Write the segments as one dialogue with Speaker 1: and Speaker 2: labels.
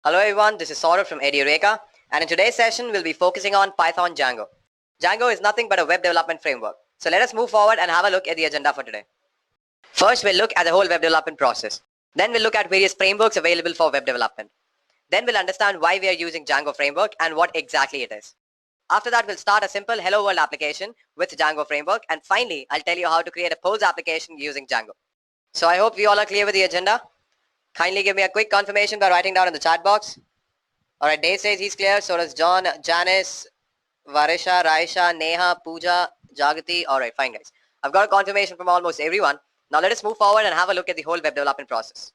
Speaker 1: Hello everyone, this is Saurabh from Edureka, and in today's session we'll be focusing on Python Django. Django is nothing but a web development framework. So let us move forward and have a look at the agenda for today. First we'll look at the whole web development process. Then we'll look at various frameworks available for web development. Then we'll understand why we are using Django framework and what exactly it is. After that we'll start a simple hello world application with Django framework, and finally I'll tell you how to create a polls application using Django. So I hope we all are clear with the agenda. Kindly give me a quick confirmation by writing down in the chat box. Alright, Dave says he's clear. So does John, Janice, Varisha, Raisha, Neha, Pooja, Jagati. Alright, fine guys. I've got a confirmation from almost everyone. Now let us move forward and have a look at the whole web development process.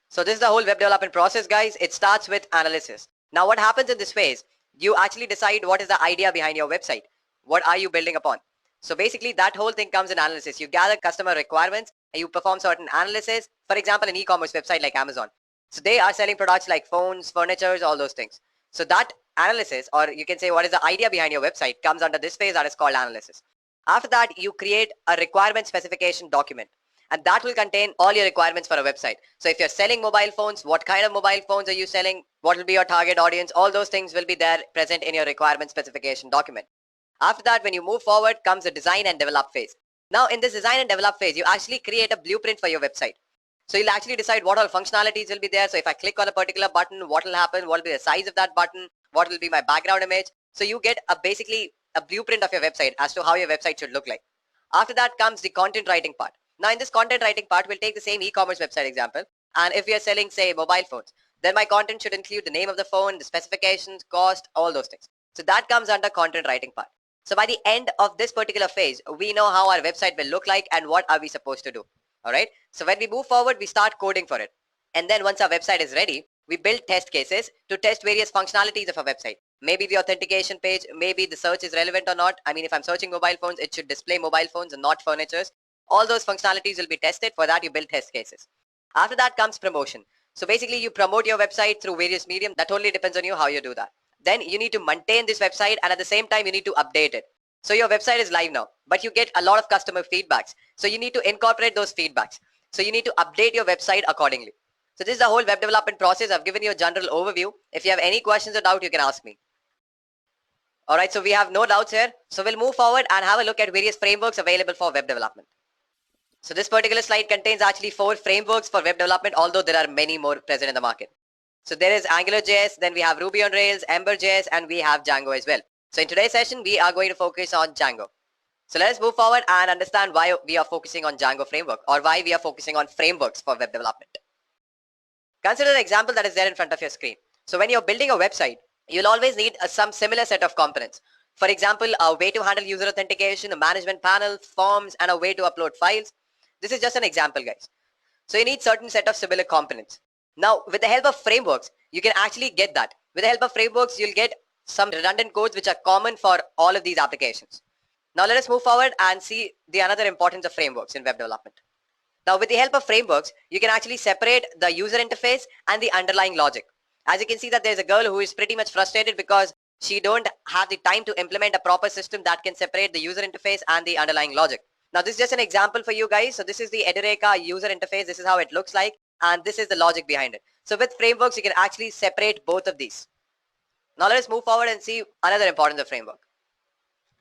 Speaker 1: So this is the whole web development process, guys. It starts with analysis. Now what happens in this phase? You actually decide what is the idea behind your website. What are you building upon? So basically that whole thing comes in analysis. You gather customer requirements and you perform certain analysis. For example, an e-commerce website like Amazon. So they are selling products like phones, furnitures, all those things. So that analysis, or you can say what is the idea behind your website, comes under this phase that is called analysis. After that, you create a requirement specification document, and that will contain all your requirements for a website. So if you're selling mobile phones, what kind of mobile phones are you selling? What will be your target audience? All those things will be there present in your requirement specification document. After that, when you move forward, comes the design and develop phase. Now in this design and develop phase, you actually create a blueprint for your website. So you'll actually decide what all functionalities will be there. So if I click on a particular button, what will happen? What will be the size of that button? What will be my background image? So you get basically a blueprint of your website as to how your website should look like. After that comes the content writing part. Now in this content writing part, we'll take the same e-commerce website example. And if we are selling, say, mobile phones, then my content should include the name of the phone, the specifications, cost, all those things. So that comes under content writing part. So by the end of this particular phase, we know how our website will look like and what are we supposed to do. Alright, so when we move forward, we start coding for it. And then once our website is ready, we build test cases to test various functionalities of our website. Maybe the authentication page, maybe the search is relevant or not. I mean, if I'm searching mobile phones, it should display mobile phones and not furnitures. All those functionalities will be tested. For that, you build test cases. After that comes promotion. So basically, you promote your website through various medium. That totally depends on you how you do that. Then you need to maintain this website, and at the same time, you need to update it. So your website is live now, but you get a lot of customer feedbacks. So you need to incorporate those feedbacks. So you need to update your website accordingly. So this is the whole web development process. I've given you a general overview. If you have any questions or doubt, you can ask me. Alright, so we have no doubts here. So we'll move forward and have a look at various frameworks available for web development. So this particular slide contains actually 4 frameworks for web development, although there are many more present in the market. So there is AngularJS, then we have Ruby on Rails, Ember.js, and we have Django as well. So in today's session, we are going to focus on Django. So let's move forward and understand why we are focusing on Django framework, or why we are focusing on frameworks for web development. Consider the example that is there in front of your screen. So when you're building a website, you'll always need some similar set of components. For example, a way to handle user authentication, a management panel, forms, and a way to upload files. This is just an example, guys. So you need certain set of similar components. Now, with the help of frameworks, you can actually get that. With the help of frameworks, you'll get some redundant codes which are common for all of these applications. Now let us move forward and see the another importance of frameworks in web development. Now with the help of frameworks, you can actually separate the user interface and the underlying logic. As you can see that there's a girl who is pretty much frustrated because she don't have the time to implement a proper system that can separate the user interface and the underlying logic. Now this is just an example for you guys. So this is the Edureka user interface. This is how it looks like, and this is the logic behind it. So with frameworks, you can actually separate both of these. Now let us move forward and see another importance of framework.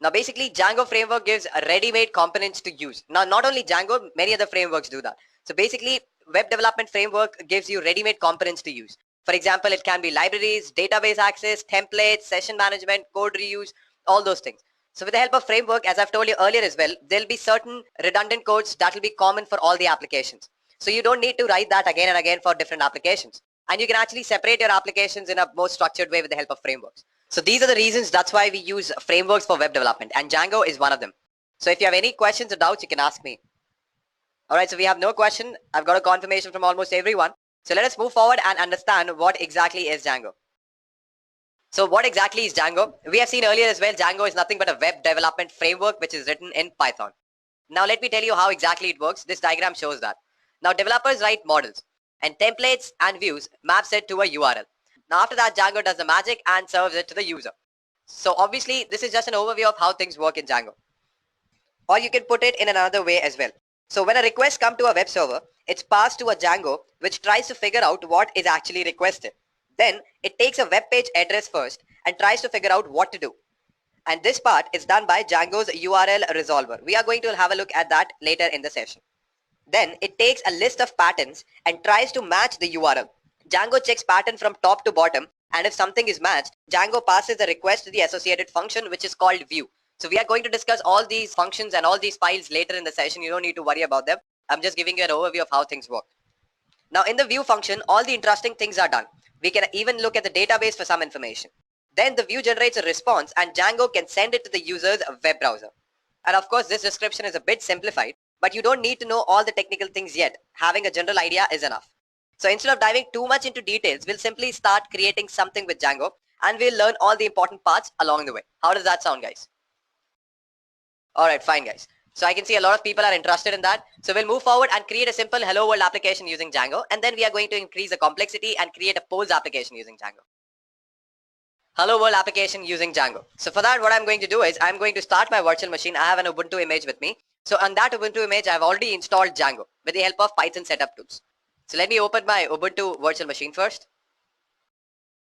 Speaker 1: Now basically Django framework gives ready-made components to use. Now not only Django, many other frameworks do that. So basically web development framework gives you ready-made components to use. For example, it can be libraries, database access, templates, session management, code reuse, all those things. So with the help of framework, as I've told you earlier as well, there'll be certain redundant codes that will be common for all the applications. So you don't need to write that again and again for different applications. And you can actually separate your applications in a more structured way with the help of frameworks. So these are the reasons that's why we use frameworks for web development, and Django is one of them. So if you have any questions or doubts, you can ask me. Alright, so we have no question. I've got a confirmation from almost everyone. So let us move forward and understand what exactly is Django. So what exactly is Django? We have seen earlier as well, Django is nothing but a web development framework which is written in Python. Now let me tell you how exactly it works. This diagram shows that. Now developers write models, and templates and views maps it to a URL. Now after that, Django does the magic and serves it to the user. So obviously this is just an overview of how things work in Django. Or you can put it in another way as well. So when a request comes to a web server, it's passed to a Django which tries to figure out what is actually requested. Then it takes a web page address first and tries to figure out what to do. And this part is done by Django's URL resolver. We are going to have a look at that later in the session. Then it takes a list of patterns and tries to match the URL. Django checks pattern from top to bottom, and if something is matched, Django passes the request to the associated function which is called view. So we are going to discuss all these functions and all these files later in the session. You don't need to worry about them. I'm just giving you an overview of how things work. Now in the view function, all the interesting things are done. We can even look at the database for some information. Then the view generates a response and Django can send it to the user's web browser. And of course this description is a bit simplified, but you don't need to know all the technical things yet. Having a general idea is enough. So instead of diving too much into details, we'll simply start creating something with Django and we'll learn all the important parts along the way. How does that sound, guys? Alright, fine guys. So I can see a lot of people are interested in that. So we'll move forward and create a simple hello world application using Django, and then we are going to increase the complexity and create a polls application using Django. Hello world application using Django. So for that, what I'm going to do is I'm going to start my virtual machine. I have an Ubuntu image with me. So on that Ubuntu image, I've already installed Django with the help of Python setup tools. So let me open my Ubuntu virtual machine first.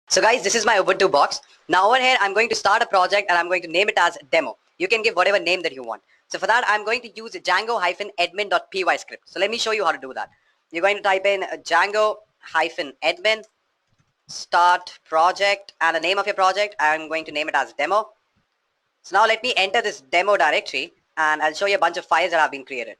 Speaker 1: So guys, this is my Ubuntu box. Now over here, I'm going to start a project and I'm going to name it as demo. You can give whatever name that you want. So for that, I'm going to use Django-admin.py script. So let me show you how to do that. You're going to type in Django-admin start project and the name of your project. I'm going to name it as demo. So now let me enter this demo directory and I'll show you a bunch of files that have been created.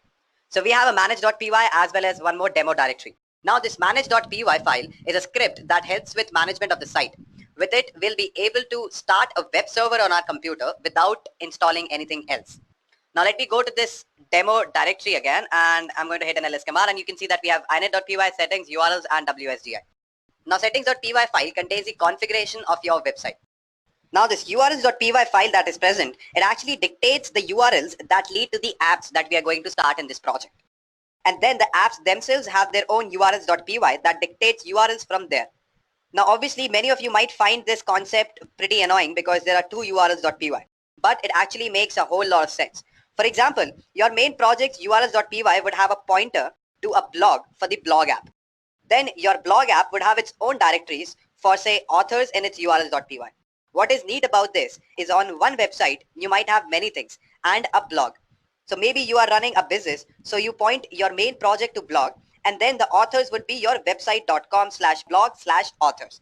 Speaker 1: So we have a manage.py as well as one more demo directory. Now this manage.py file is a script that helps with management of the site. With it, we'll be able to start a web server on our computer without installing anything else. Now let me go to this demo directory again and I'm going to hit an ls command, and you can see that we have inet.py, settings, URLs and WSDI. Now settings.py file contains the configuration of your website. Now this urls.py file that is present, it actually dictates the URLs that lead to the apps that we are going to start in this project. And then the apps themselves have their own urls.py that dictates URLs from there. Now obviously many of you might find this concept pretty annoying because there are two urls.py, but it actually makes a whole lot of sense. For example, your main project's urls.py would have a pointer to a blog for the blog app. Then your blog app would have its own directories for say authors in its urls.py. What is neat about this is on one website, you might have many things and a blog. So maybe you are running a business, so you point your main project to blog, and then the authors would be your website.com/blog/authors.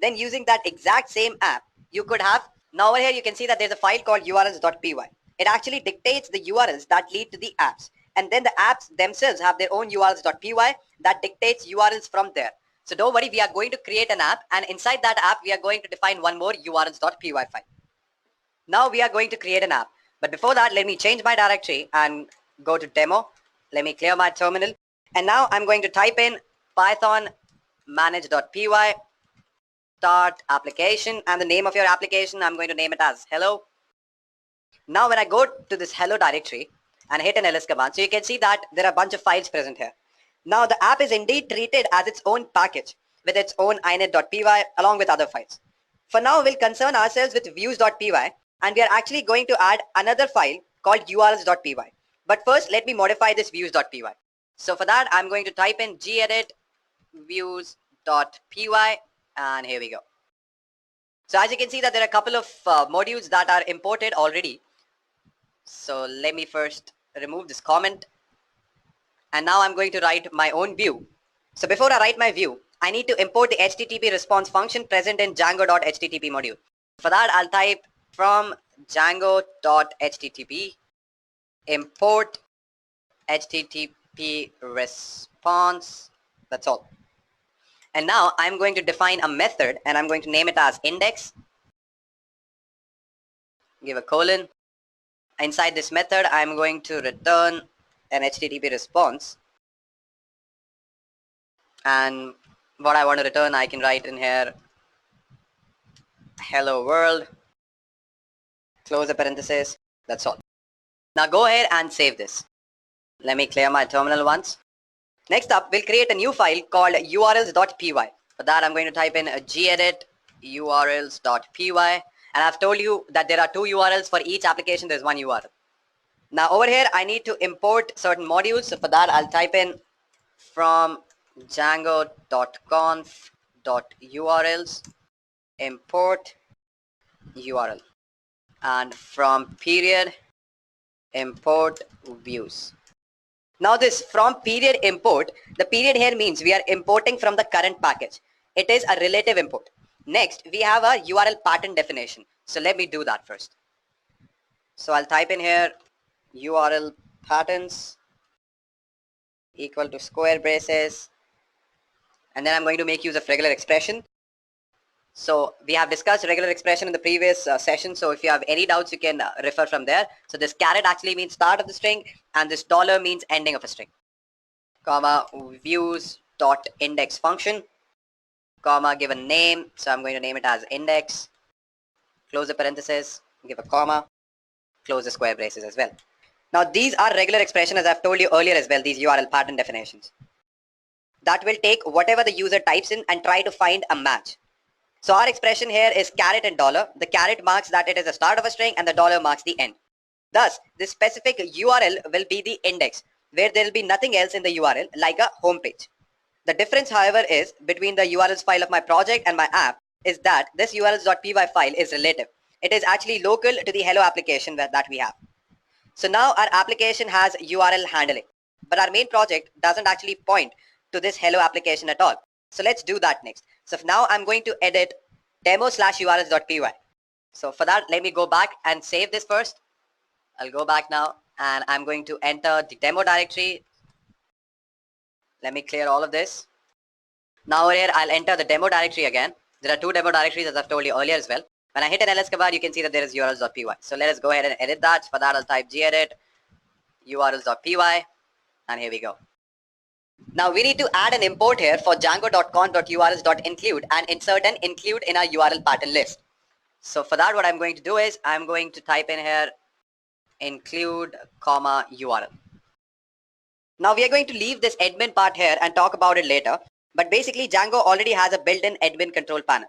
Speaker 1: Then using that exact same app, you could have, now over here you can see that there's a file called urls.py. It actually dictates the URLs that lead to the apps. And then the apps themselves have their own urls.py that dictates URLs from there. So don't worry, we are going to create an app, and inside that app, we are going to define one more urls.py file. Now we are going to create an app. But before that, let me change my directory and go to demo. Let me clear my terminal. And now I'm going to type in python manage.py start application, and the name of your application, I'm going to name it as hello. Now when I go to this hello directory and hit an ls command, so you can see that there are a bunch of files present here. Now the app is indeed treated as its own package with its own inet.py along with other files. For now, we'll concern ourselves with views.py, and we are actually going to add another file called urls.py. But first, let me modify this views.py. So for that, I'm going to type in gedit views.py, and here we go. So as you can see that there are a couple of modules that are imported already. So let me first remove this comment. And now I'm going to write my own view. So before I write my view, I need to import the HTTP response function present in Django.http module. For that, I'll type from Django.http import HTTP response. That's all. And now I'm going to define a method, and I'm going to name it as index. Give a colon. Inside this method, I'm going to return an HTTP response. And what I want to return, I can write in here, hello world, close the parenthesis. That's all. Now go ahead and save this. Let me clear my terminal once. Next up, we'll create a new file called urls.py. For that, I'm going to type in gedit urls.py. And I've told you that there are two URLs for each application. There's one URL. Now over here, I need to import certain modules. So for that, I'll type in from django.conf.urls import URL, and from period import views. Now this from period import, the period here means we are importing from the current package. It is a relative import. Next, we have a URL pattern definition. So let me do that first. So I'll type in here URL patterns equal to square braces, and then I'm going to make use of regular expression. So we have discussed regular expression in the previous session. So if you have any doubts, you can refer from there. So this caret actually means start of the string, and this dollar means ending of a string. Comma views dot index function, comma give a name. So I'm going to name it as index. Close the parenthesis, give a comma, close the square braces as well. Now these are regular expression, as I've told you earlier as well, these URL pattern definitions. That will take whatever the user types in and try to find a match. So our expression here is caret and dollar. The caret marks that it is the start of a string and the dollar marks the end. Thus, this specific URL will be the index, where there will be nothing else in the URL like a home page. The difference, however, is between the URLs file of my project and my app is that this urls.py file is relative. It is actually local to the hello application that we have. So now our application has URL handling, but our main project doesn't actually point to this hello application at all. So let's do that next. So now I'm going to edit demo/urls.py. So for that, let me go back and save this first. I'll go back now and I'm going to enter the demo directory. Let me clear all of this. Now over here, I'll enter the demo directory again. There are two demo directories, as I've told you earlier as well. When I hit an ls command, you can see that there is urls.py. So let us go ahead and edit that. For that, I'll type gedit urls.py, and here we go. Now we need to add an import here for django.conf.urls.include and insert an include in our URL pattern list. So for that, what I'm going to do is I'm going to type in here include comma URL. Now we are going to leave this admin part here and talk about it later. But basically Django already has a built-in admin control panel.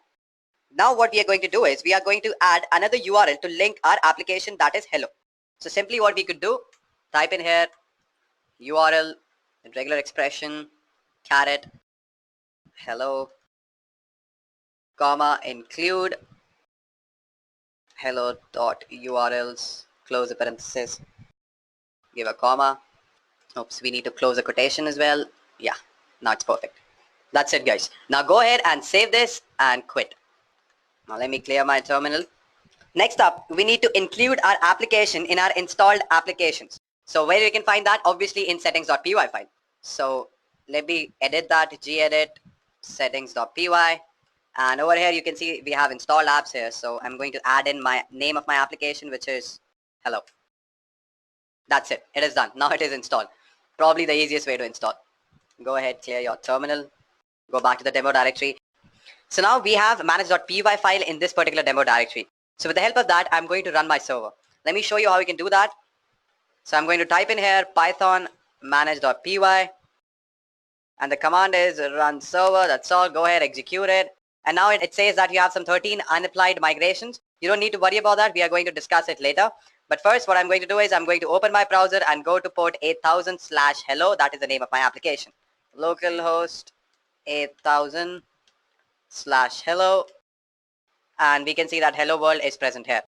Speaker 1: Now what we are going to do is we are going to add another URL to link our application, that is hello. So simply what we could do, type in here URL regular expression caret hello comma include hello.urls, close the parenthesis, give a comma. Oops, we need to close the quotation as well. Yeah, now it's perfect. That's it, guys. Now go ahead and save this and quit. Now let me clear my terminal. Next up, we need to include our application in our installed applications. So where you can find that, obviously in settings.py file. So let me edit that, gedit settings.py, and over here you can see we have installed apps here. So I'm going to add in my name of my application, which is hello. That's it. It is done. Now it is installed. Probably the easiest way to install. Go ahead, clear your terminal, go back to the demo directory. So now we have manage.py file in this particular demo directory. So with the help of that, I'm going to run my server. Let me show you how we can do that. So I'm going to type in here python manage.py, and the command is run server. That's all. Go ahead, execute it. And now it says that you have some 13 unapplied migrations. You don't need to worry about that. We are going to discuss it later. But first, what I'm going to do is I'm going to open my browser and go to port 8000/hello. That is the name of my application. Localhost 8000/hello. And we can see that hello world is present here.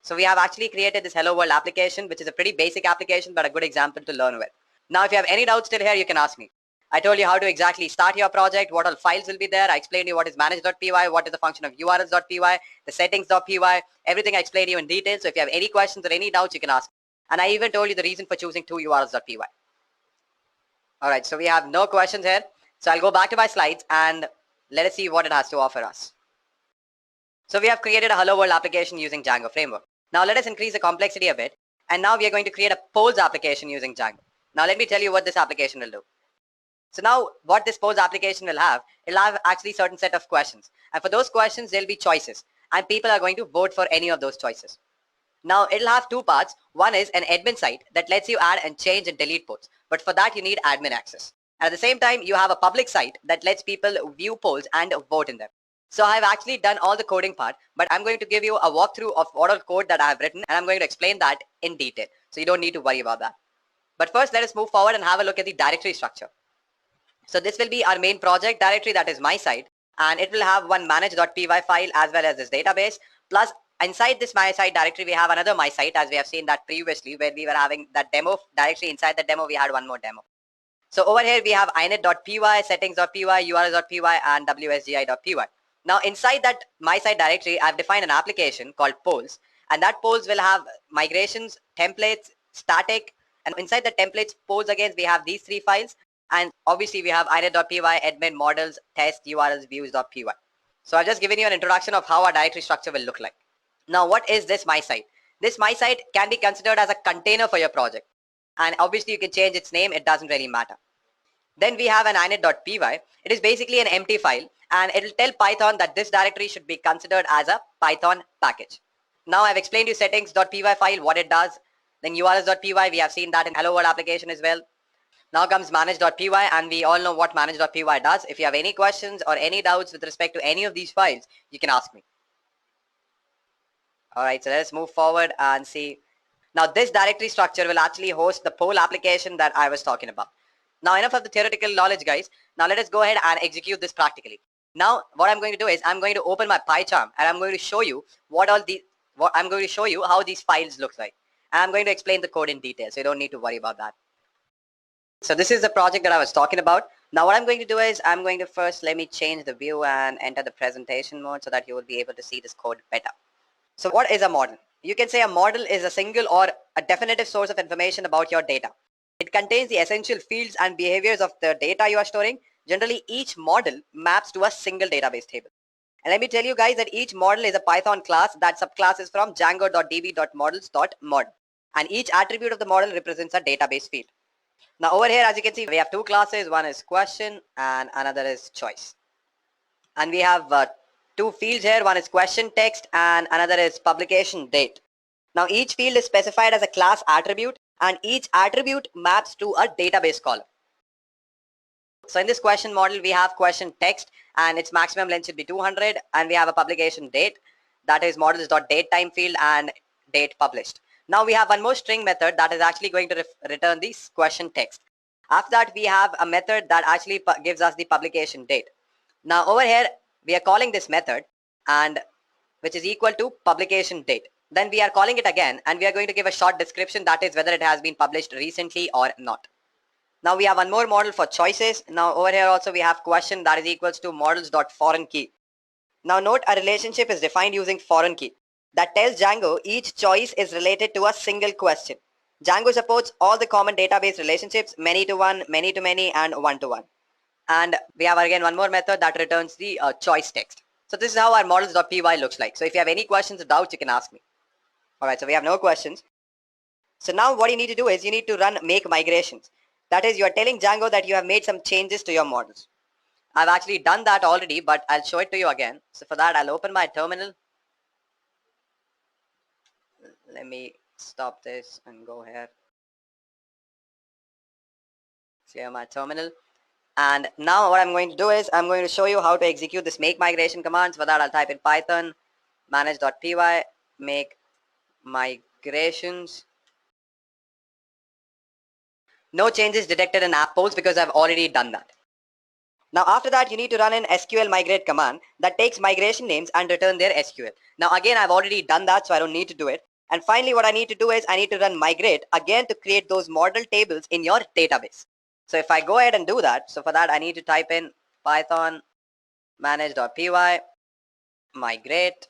Speaker 1: So we have actually created this hello world application, which is a pretty basic application, but a good example to learn with. Now, if you have any doubts still here, you can ask me. I told you how to exactly start your project, what all files will be there. I explained to you what is manage.py, what is the function of urls.py, the settings.py, everything I explained to you in detail. So if you have any questions or any doubts, you can ask. And I even told you the reason for choosing two urls.py. Alright, so we have no questions here. So I'll go back to my slides and let us see what it has to offer us. So we have created a hello world application using Django framework. Now let us increase the complexity a bit. And now we are going to create a polls application using Django. Now let me tell you what this application will do. So now what this polls application will have, it'll have actually certain set of questions. And for those questions, there'll be choices. And people are going to vote for any of those choices. Now it'll have two parts. One is an admin site that lets you add and change and delete polls. But for that, you need admin access. And at the same time, you have a public site that lets people view polls and vote in them. So I've actually done all the coding part, but I'm going to give you a walkthrough of what all code that I have written, and I'm going to explain that in detail. So you don't need to worry about that. But first, let us move forward and have a look at the directory structure. So this will be our main project directory, that is my site, and it will have one manage.py file as well as this database. Plus, inside this my site directory, we have another my site, as we have seen that previously, where we were having that demo directory. Inside the demo, we had one more demo. So over here, we have inet.py, settings.py, urls.py, and wsgi.py. Now inside that my site directory, I've defined an application called polls, and that polls will have migrations, templates, static, and inside the templates polls again, we have these three files, and obviously we have inet.py, admin, models, test, urls, views.py. So I've just given you an introduction of how our directory structure will look like. Now what is this my site? This my site can be considered as a container for your project, and obviously you can change its name, it doesn't really matter. Then we have an inet.py. It is basically an empty file, and it will tell Python that this directory should be considered as a Python package. Now I've explained you settings.py file, what it does. Then urls.py, we have seen that in Hello World application as well. Now comes manage.py, and we all know what manage.py does. If you have any questions or any doubts with respect to any of these files, you can ask me. Alright, so let's move forward and see. Now this directory structure will actually host the poll application that I was talking about. Now enough of the theoretical knowledge, guys. Now let us go ahead and execute this practically. Now what I'm going to do is I'm going to open my PyCharm, and I'm going to show you how these files look like. And I'm going to explain the code in detail, so you don't need to worry about that. So this is the project that I was talking about. Now what I'm going to do is I'm going to first let me change the view and enter the presentation mode so that you will be able to see this code better. So what is a model? You can say a model is a single or a definitive source of information about your data. It contains the essential fields and behaviors of the data you are storing. Generally, each model maps to a single database table. And let me tell you guys that each model is a Python class. That subclass is from django.db.models.model. And each attribute of the model represents a database field. Now over here, as you can see, we have two classes. One is question and another is choice. And we have two fields here. One is question text and another is publication date. Now each field is specified as a class attribute, and each attribute maps to a database column. So in this question model, we have question text, and its maximum length should be 200, and we have a publication date, that is models.datetime field and date published. Now we have one more string method that is actually going to return this question text. After that, we have a method that actually gives us the publication date. Now over here, we are calling this method, and which is equal to publication date. Then we are calling it again, and we are going to give a short description, that is whether it has been published recently or not. Now we have one more model for choices. Now over here also we have question that is equals to models.foreign key. Now note, a relationship is defined using foreign key that tells Django each choice is related to a single question. Django supports all the common database relationships, many to one, many to many, and one to one. And we have again one more method that returns the choice text. So this is how our models.py looks like. So if you have any questions or doubts, you can ask me. Alright, so we have no questions. So now what you need to do is you need to run make migrations. That is, you are telling Django that you have made some changes to your models. I've actually done that already, but I'll show it to you again. So for that, I'll open my terminal. Let me stop this and go here. Clear my terminal. And now what I'm going to do is I'm going to show you how to execute this make migration commands. For that, I'll type in Python manage.py make migrations. No changes detected in app polls because I've already done that. Now after that, you need to run an SQL migrate command that takes migration names and return their SQL. Now again, I've already done that, so I don't need to do it. And finally, what I need to do is I need to run migrate again to create those model tables in your database. So if I go ahead and do that, so for that I need to type in Python manage.py migrate.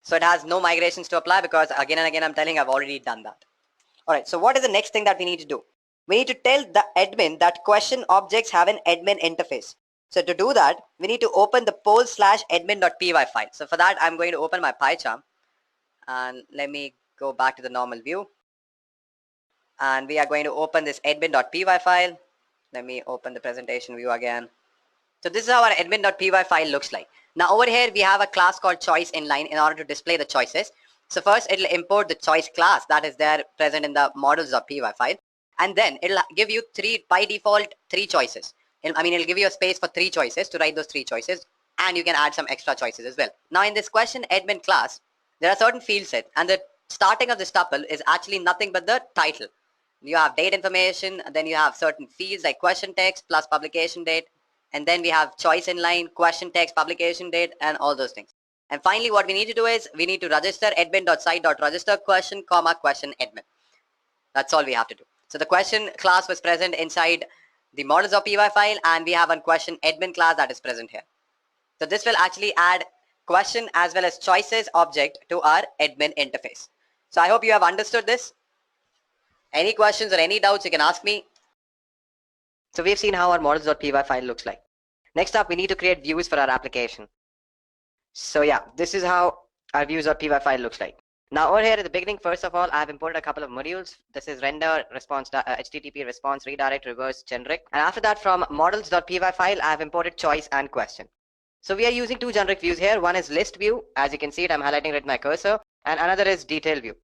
Speaker 1: So it has no migrations to apply because again and again I'm telling I've already done that. Alright, so what is the next thing that we need to do? We need to tell the admin that question objects have an admin interface. So to do that, we need to open the poll/admin.py file. So for that, I'm going to open my PyCharm, and let me go back to the normal view. And we are going to open this admin.py file. Let me open the presentation view again. So this is how our admin.py file looks like. Now over here, we have a class called choice inline in order to display the choices. So first, it'll import the choice class that is there present in the models.py file. And then it'll give you by default three choices. It'll give you a space for three choices to write those three choices, and you can add some extra choices as well. Now in this question admin class, there are certain field sets, and the starting of this tuple is actually nothing but the title. You have date information, then you have certain fields like question text plus publication date, and then we have choice inline, question text, publication date, and all those things. And finally, what we need to do is we need to register admin.site.register question, comma, question admin. That's all we have to do. So the question class was present inside the models.py file, and we have one question admin class that is present here. So this will actually add question as well as choices object to our admin interface. So I hope you have understood this. Any questions or any doubts you can ask me. So we've seen how our models.py file looks like. Next up, we need to create views for our application. So yeah, this is how our views.py file looks like. Now over here at the beginning, first of all, I have imported a couple of modules. This is render, response, HTTP response, redirect, reverse, generic. And after that, from models.py file, I have imported choice and question. So we are using two generic views here. One is list view. As you can see it, I'm highlighting it with my cursor. And another is detail view.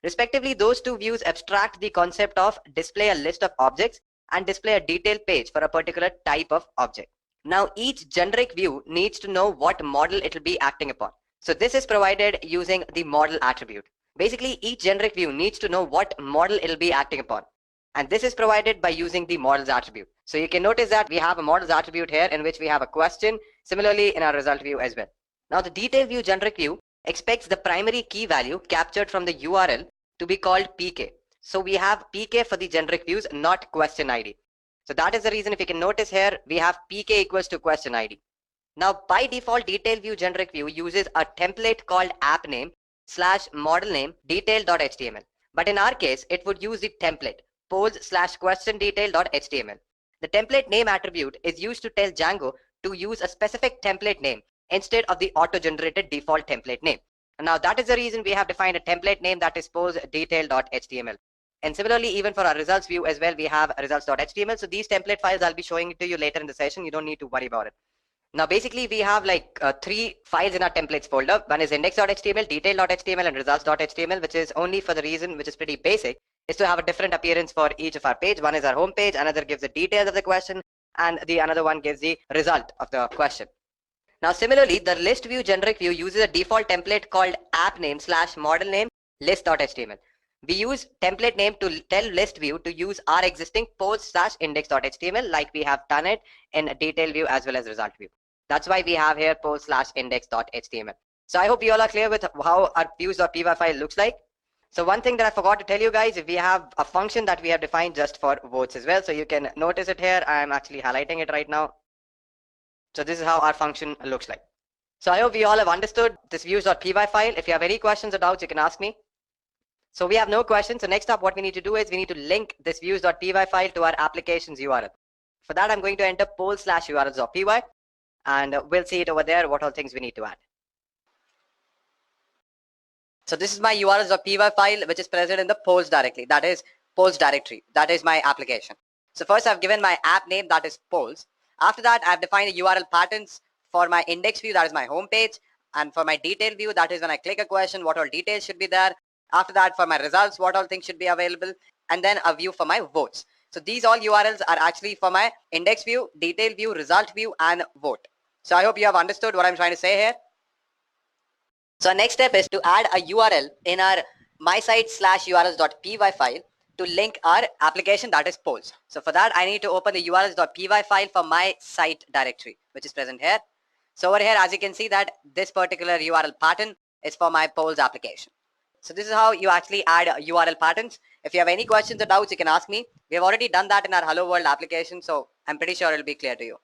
Speaker 1: Respectively, those two views abstract the concept of display a list of objects and display a detailed page for a particular type of object. Now, each generic view needs to know what model it will be acting upon. So this is provided using the model attribute. Basically, each generic view needs to know what model it will be acting upon. And this is provided by using the models attribute. So you can notice that we have a models attribute here in which we have a question, similarly in our result view as well. Now the detail view generic view expects the primary key value captured from the URL to be called PK. So we have PK for the generic views, not question ID. So that is the reason, if you can notice here, we have PK equals to question ID. Now by default, detail view generic view uses a template called app name / model name detail.html. But in our case, it would use the template pose/question detail.html. The template name attribute is used to tell Django to use a specific template name instead of the auto-generated default template name. And now that is the reason we have defined a template name that is pose detail.html. And similarly, even for our results view as well, we have results.html. So these template files, I'll be showing it to you later in the session. You don't need to worry about it. Now, basically, we have like 3 files in our templates folder. One is index.html, detail.html, and results.html, which is only for the reason, which is pretty basic, is to have a different appearance for each of our page. One is our home page, another gives the details of the question, and the another one gives the result of the question. Now, similarly, the list view generic view uses a default template called app name / model name list.html. We use template name to tell list view to use our existing pose / index.html like we have done it in detail view as well as result view. That's why we have here pose / index.html. So I hope you all are clear with how our views.py file looks like. So one thing that I forgot to tell you guys, we have a function that we have defined just for votes as well. So you can notice it here. I'm actually highlighting it right now. So this is how our function looks like. So I hope you all have understood this views.py file. If you have any questions or doubts, you can ask me. So we have no questions. So next up, what we need to do is we need to link this views.py file to our application's URL. For that, I'm going to enter pol/urls.py, and we'll see it over there, what all things we need to add. So this is my urls.py file, which is present in the pols directly. That is pols directory. That is my application. So first I've given my app name, that is pols. After that, I've defined the URL patterns for my index view, that is my home page. And for my detail view, that is when I click a question, what all details should be there. After that, for my results, what all things should be available. And then a view for my votes. So these all URLs are actually for my index view, detail view, result view, and vote. So I hope you have understood what I'm trying to say here. So our next step is to add a URL in our mysite/urls.py file to link our application, that is pols. So for that, I need to open the urls.py file for my site directory, which is present here. So over here, as you can see that this particular URL pattern is for my pols application. So this is how you actually add URL patterns. If you have any questions or doubts, you can ask me. We have already done that in our Hello World application, so I'm pretty sure it'll be clear to you.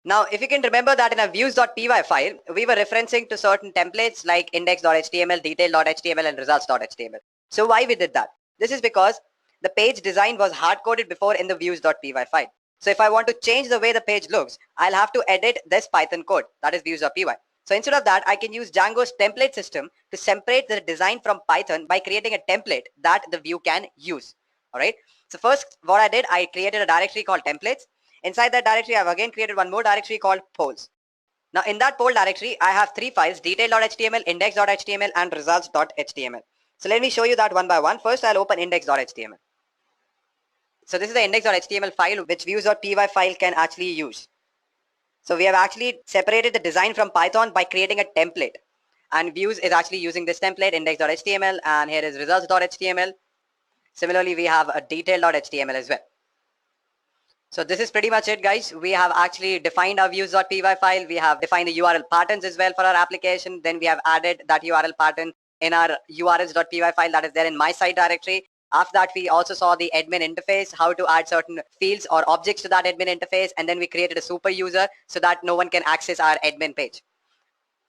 Speaker 1: Now, if you can remember that in a views.py file, we were referencing to certain templates like index.html, detail.html, and results.html. So why we did that? This is because the page design was hard-coded before in the views.py file. So if I want to change the way the page looks, I'll have to edit this Python code, that is views.py. So instead of that, I can use Django's template system to separate the design from Python by creating a template that the view can use. All right. So first, what I did, I created a directory called templates. Inside that directory, I've again created one more directory called pols. Now in that pol directory, I have 3 files, detail.html, index.html, and results.html. So let me show you that one by one. First, I'll open index.html. So this is the index.html file which views.py file can actually use. So we have actually separated the design from Python by creating a template. And views is actually using this template, index.html, and here is results.html. Similarly, we have a detail.html as well. So this is pretty much it, guys. We have actually defined our views.py file. We have defined the URL patterns as well for our application. Then we have added that URL pattern in our urls.py file that is there in my site directory. After that, we also saw the admin interface, how to add certain fields or objects to that admin interface. And then we created a super user so that no one can access our admin page.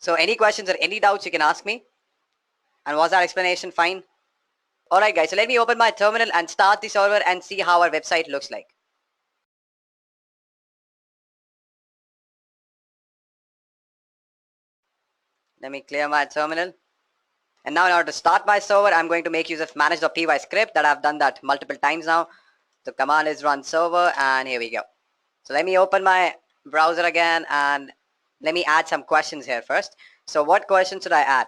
Speaker 1: So any questions or any doubts you can ask me. And was that explanation fine? Alright guys, so let me open my terminal and start the server and see how our website looks like. Let me clear my terminal. And now in order to start my server, I'm going to make use of manage.py script that I've done that multiple times now. The command is run server, and here we go. So let me open my browser again and let me add some questions here first. So what questions should I add?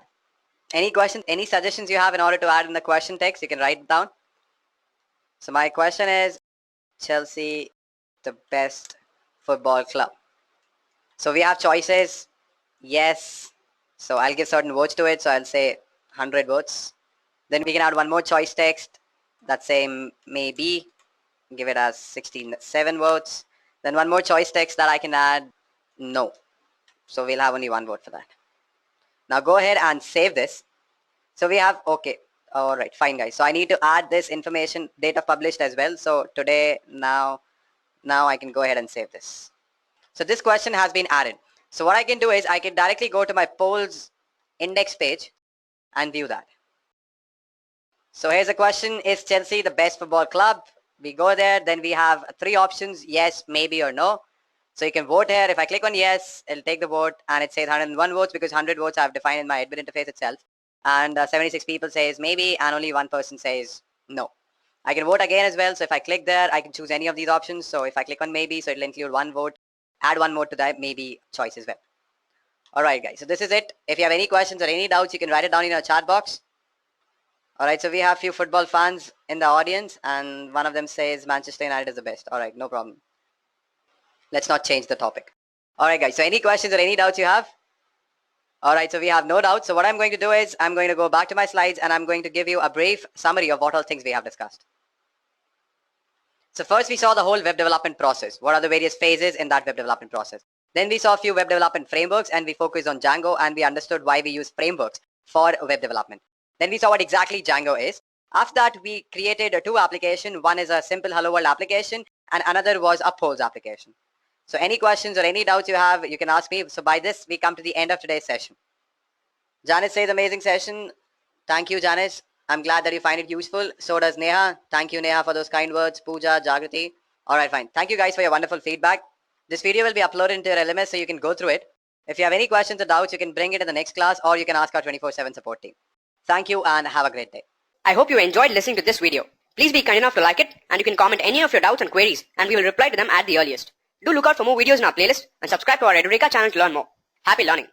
Speaker 1: Any questions, any suggestions you have in order to add in the question text, you can write it down. So my question is, Chelsea the best football club? So we have choices, yes. So I'll give certain votes to it. So I'll say 100 votes. Then we can add one more choice text. That's say maybe. Give it as 67 votes. Then one more choice text that I can add, no. So we'll have only one vote for that. Now go ahead and save this. So we have, okay. All right, fine guys. So I need to add this information, date of published as well. So today, now I can go ahead and save this. So this question has been added. So what I can do is I can directly go to my polls index page and view that. So here's a question, is Chelsea the best football club? We go there, then we have three options, yes, maybe or no. So you can vote here. If I click on yes, it'll take the vote and it says 101 votes because 100 votes I've defined in my admin interface itself. And 76 people says maybe and only one person says no. I can vote again as well. So if I click there, I can choose any of these options. So if I click on maybe, so it'll include one vote, add one more to that maybe choice as well. Alright guys, so this is it. If you have any questions or any doubts, you can write it down in our chat box. Alright, so we have few football fans in the audience and one of them says Manchester United is the best. Alright, no problem. Let's not change the topic. Alright guys, so any questions or any doubts you have? Alright, so we have no doubts. So what I'm going to do is I'm going to go back to my slides and I'm going to give you a brief summary of what all things we have discussed. So first we saw the whole web development process. What are the various phases in that web development process? Then we saw a few web development frameworks and we focused on Django and we understood why we use frameworks for web development. Then we saw what exactly Django is. After that, we created two applications. One is a simple Hello World application and another was a polls application. So any questions or any doubts you have, you can ask me. So by this, we come to the end of today's session. Janice says amazing session. Thank you, Janice. I'm glad that you find it useful. So does Neha. Thank you, Neha, for those kind words. Pooja, Jagrati. All right, fine. Thank you guys for your wonderful feedback. This video will be uploaded into your LMS so you can go through it. If you have any questions or doubts, you can bring it in the next class or you can ask our 24/7 support team. Thank you and have a great day.
Speaker 2: I hope you enjoyed listening to this video. Please be kind enough to like it and you can comment any of your doubts and queries and we will reply to them at the earliest. Do look out for more videos in our playlist and subscribe to our Edureka channel to learn more. Happy learning!